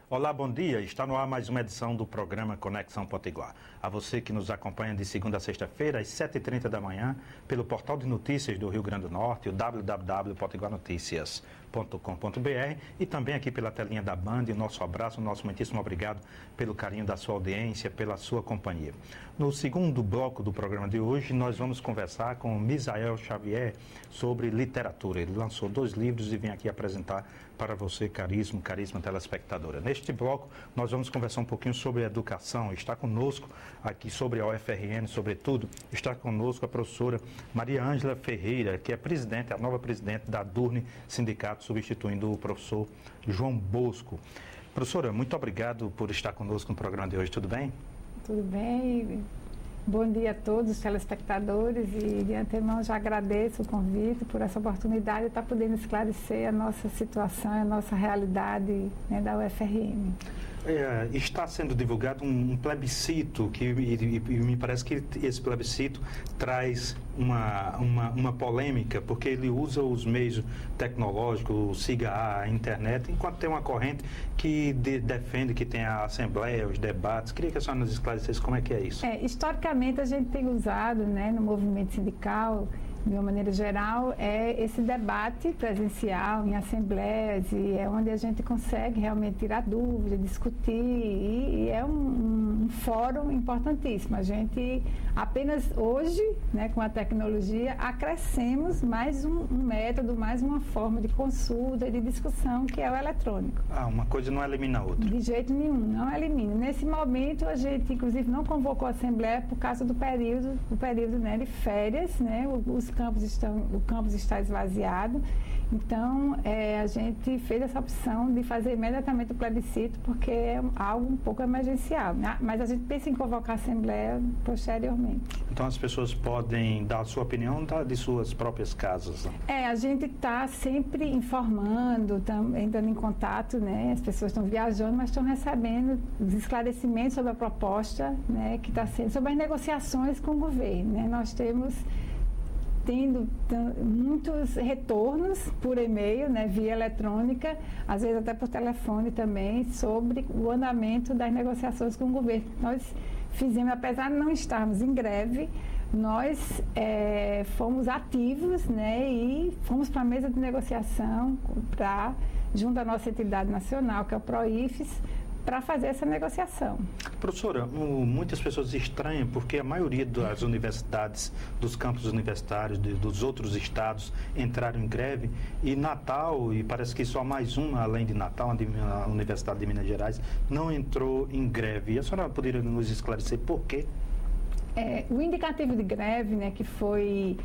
Olá, bom dia. Está no ar mais uma edição do programa Conexão Potiguar. A você que nos acompanha de segunda a sexta-feira, às 7h30 da manhã, pelo portal de notícias do Rio Grande do Norte, o www.potiguarnoticias.com.br, e também aqui pela telinha da Band. Nosso abraço, nosso muitíssimo obrigado pelo carinho da sua audiência, pela sua companhia. No segundo bloco do programa de hoje, nós vamos conversar com Misael Xavier sobre literatura. Ele lançou 2 livros e vem aqui apresentar para você, caríssima telespectadora. Neste bloco, nós vamos conversar um pouquinho sobre educação. Está conosco aqui sobre a UFRN, sobretudo, está conosco a professora Maria Ângela Ferreira, que é a nova presidente da Durne Sindicato, substituindo o professor João Bosco. Professora, muito obrigado por estar conosco no programa de hoje, tudo bem? Tudo bem. Bom dia a todos os telespectadores e de antemão já agradeço o convite por essa oportunidade de estar podendo esclarecer a nossa situação, a nossa realidade, né, da UFRN. Está sendo divulgado um plebiscito e me parece que esse plebiscito traz uma polêmica, porque ele usa os meios tecnológicos, o SIGA, a internet, enquanto tem uma corrente que defende que tem a assembleia, os debates. Queria que a senhora nos esclarecesse como é que é isso. Historicamente a gente tem usado, né, no movimento sindical, de uma maneira geral, esse debate presencial em assembleias, e é onde a gente consegue realmente tirar dúvidas, discutir, e é um fórum importantíssimo. A gente apenas hoje, né, com a tecnologia, acrescemos mais um método, mais uma forma de consulta e de discussão, que é o eletrônico. Uma coisa não elimina a outra. De jeito nenhum, não elimina. Nesse momento, a gente, inclusive, não convocou a assembleia por causa do período, né, de férias, né, o campus está esvaziado, então a gente fez essa opção de fazer imediatamente o plebiscito, porque é algo um pouco emergencial, né? Mas a gente pensa em convocar a assembleia posteriormente. Então as pessoas podem dar a sua opinião de suas próprias casas, né? A gente está sempre informando, entrando em contato, né? As pessoas estão viajando, mas estão recebendo os esclarecimentos sobre a proposta, né, que está sendo, sobre as negociações com o governo, né? Nós tendo muitos retornos por e-mail, né, via eletrônica, às vezes até por telefone também, sobre o andamento das negociações com o governo. Nós fizemos, apesar de não estarmos em greve, nós fomos ativos, né, e fomos para a mesa de negociação junto à nossa entidade nacional, que é o PROIFES, para fazer essa negociação. Professora, muitas pessoas estranham porque a maioria das universidades, dos campos universitários, dos outros estados entraram em greve, e Natal, e parece que só mais uma, além de Natal, a Universidade de Minas Gerais, não entrou em greve. E a senhora poderia nos esclarecer por quê? O indicativo de greve, né, que foi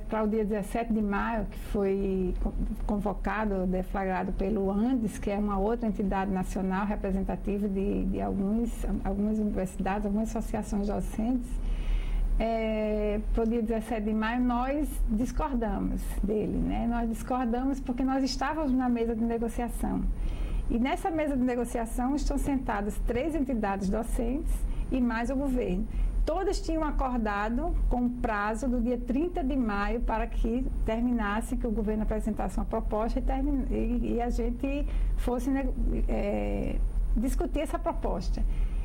para o dia 17 de maio, que foi convocado, deflagrado pelo ANDES, que é uma outra entidade nacional representativa de algumas universidades, algumas associações docentes. Para o dia 17 de maio, nós discordamos dele, né? Nós discordamos porque nós estávamos na mesa de negociação. E nessa mesa de negociação estão sentadas 3 entidades docentes e mais o governo. Todas tinham acordado com o prazo do dia 30 de maio para que terminasse, que o governo apresentasse uma proposta e a gente fosse discutir essa proposta.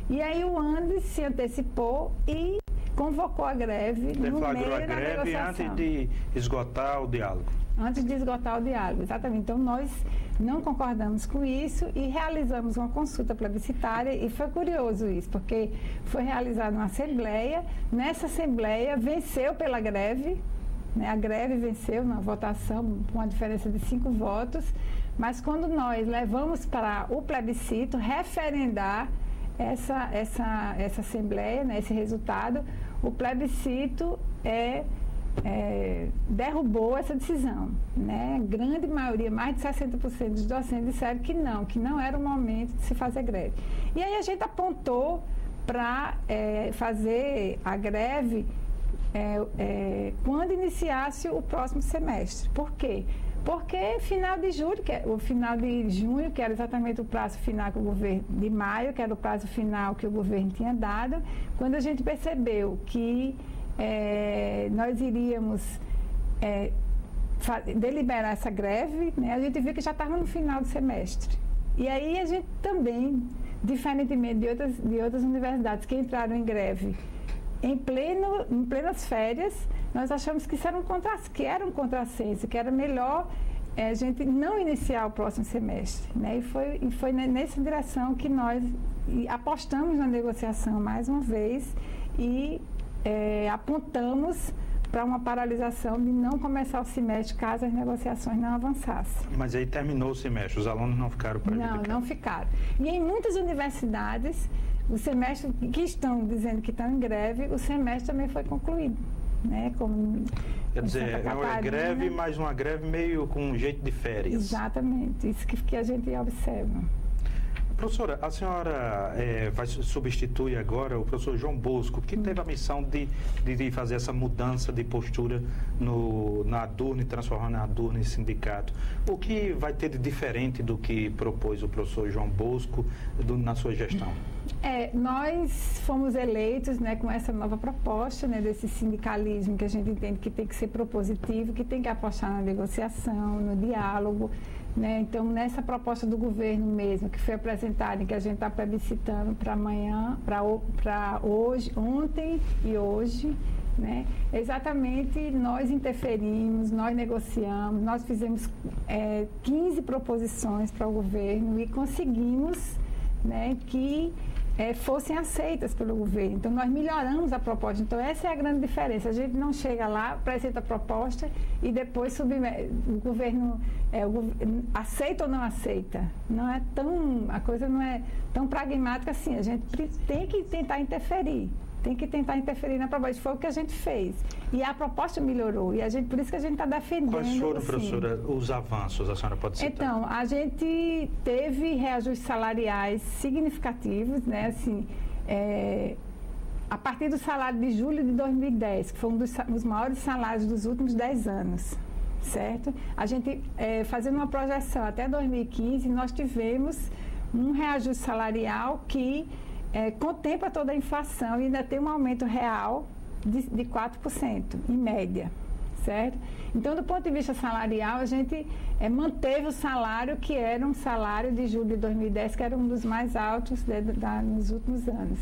E aí o ANDES se antecipou e convocou a greve no meio da negociação. Antes de esgotar o diálogo. Antes de esgotar o diálogo, exatamente. Então, nós não concordamos com isso e realizamos uma consulta plebiscitária, e foi curioso isso, porque foi realizada uma assembleia. Nessa assembleia, venceu pela greve, né? A greve venceu na votação com uma diferença de 5 votos, mas quando nós levamos para o plebiscito referendar essa assembleia, né, esse resultado, o plebiscito derrubou essa decisão, né? A grande maioria, mais de 60% dos docentes disseram que não era o momento de se fazer greve. E aí a gente apontou para fazer a greve quando iniciasse o próximo semestre. Por quê? Porque final de junho, que era exatamente o prazo final que o governo, de maio, que era o prazo final que o governo tinha dado, quando a gente percebeu que nós iríamos deliberar essa greve, né, a gente viu que já estava no final do semestre. E aí a gente também, diferentemente de outras universidades que entraram em greve em plenas férias, nós achamos que isso era um contrassenso, que era melhor a gente não iniciar o próximo semestre, né? E foi nessa direção que nós apostamos na negociação mais uma vez e apontamos para uma paralisação de não começar o semestre caso as negociações não avançassem. Mas aí terminou o semestre, os alunos não ficaram prejudicados? Não ficaram. E em muitas universidades, o semestre que estão dizendo que estão em greve, o semestre também foi concluído. Né? Como quer dizer, é uma greve, mas uma greve meio com um jeito de férias. Exatamente, isso que a gente observa. Professora, a senhora vai substituir agora o professor João Bosco, que teve a missão de fazer essa mudança de postura na ADURN, transformando a ADURN em sindicato. O que vai ter de diferente do que propôs o professor João Bosco na sua gestão? Nós fomos eleitos, né, com essa nova proposta, né, desse sindicalismo que a gente entende que tem que ser propositivo, que tem que apostar na negociação, no diálogo. Né? Então, nessa proposta do governo mesmo, que foi apresentada e que a gente está plebiscitando para amanhã, para hoje, ontem e hoje, né? Exatamente, nós interferimos, nós negociamos, nós fizemos 15 proposições para o governo e conseguimos, né, que fossem aceitas pelo governo. Então, nós melhoramos a proposta. Então, essa é a grande diferença. A gente não chega lá, apresenta a proposta e depois o governo aceita ou não aceita. A coisa não é tão pragmática assim. A gente tem que tentar interferir. Tem que tentar interferir na proposta. Foi o que a gente fez. E a proposta melhorou. E por isso que a gente está defendendo. Quais foram, professora, os avanços? A senhora pode citar? Então, a gente teve reajustes salariais significativos, né? Assim, a partir do salário de julho de 2010, que foi um dos maiores salários dos últimos 10 anos, certo? A gente, fazendo uma projeção até 2015, nós tivemos um reajuste salarial que contempla toda a inflação e ainda tem um aumento real de 4%, em média, certo? Então, do ponto de vista salarial, a gente manteve o salário que era um salário de julho de 2010, que era um dos mais altos nos últimos anos,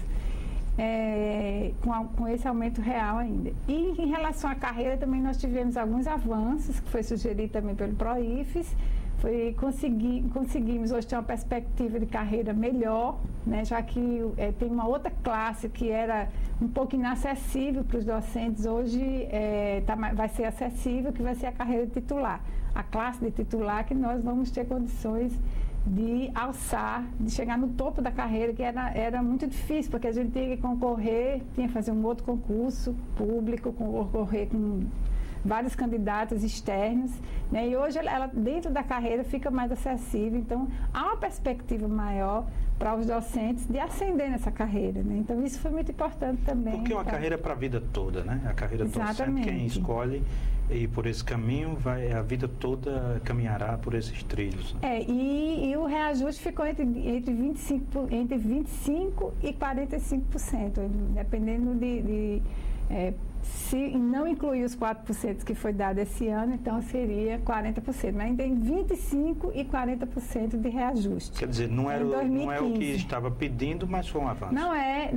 com esse aumento real ainda. E em relação à carreira, também nós tivemos alguns avanços, que foi sugerido também pelo PROIFES. Conseguimos hoje ter uma perspectiva de carreira melhor, né, já que tem uma outra classe que era um pouco inacessível para os docentes, hoje vai ser acessível, que vai ser a carreira de titular. A classe de titular que nós vamos ter condições de alçar, de chegar no topo da carreira, que era muito difícil, porque a gente tinha que concorrer, tinha que fazer um outro concurso público, concorrer com vários candidatos externos, né? E hoje ela dentro da carreira fica mais acessível, então há uma perspectiva maior para os docentes de ascender nessa carreira, né? Então isso foi muito importante também. Porque é uma carreira para a vida toda, né? A carreira docente, quem escolhe e por esse caminho a vida toda caminhará por esses trilhos. E o reajuste ficou entre 25% e 45%, dependendo se não incluir os 4% que foi dado esse ano, então seria 40%. Mas ainda tem 25% e 40% de reajuste. Quer dizer, não é o que estava pedindo, mas foi um avanço. Não é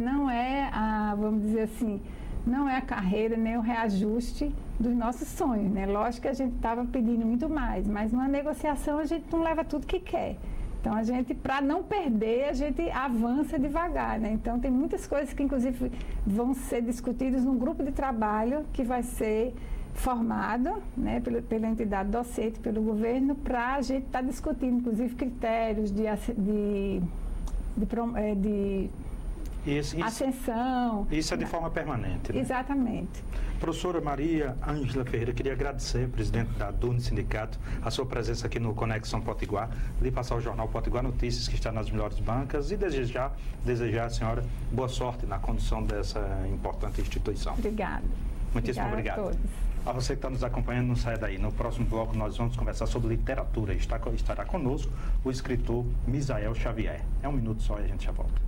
vamos dizer assim, não é a carreira nem o reajuste dos nossos sonhos, né? Lógico que a gente estava pedindo muito mais, mas numa negociação a gente não leva tudo que quer. Então, a gente, para não perder, a gente avança devagar, né? Então, tem muitas coisas que, inclusive, vão ser discutidas num grupo de trabalho que vai ser formado, né, pela entidade docente, pelo governo, para a gente estar discutindo, inclusive, critérios de ascensão. Isso é de forma permanente, né? Exatamente. Professora Maria Ângela Ferreira, queria agradecer, presidente da ADURN Sindicato, a sua presença aqui no Conexão Potiguar, lhe passar o jornal Potiguar Notícias, que está nas melhores bancas, e desejar à senhora boa sorte na condução dessa importante instituição. Obrigada. Muitíssimo obrigado. A todos. A você que está nos acompanhando, não saia daí. No próximo bloco nós vamos conversar sobre literatura. Estará conosco o escritor Misael Xavier. É um minuto só e a gente já volta.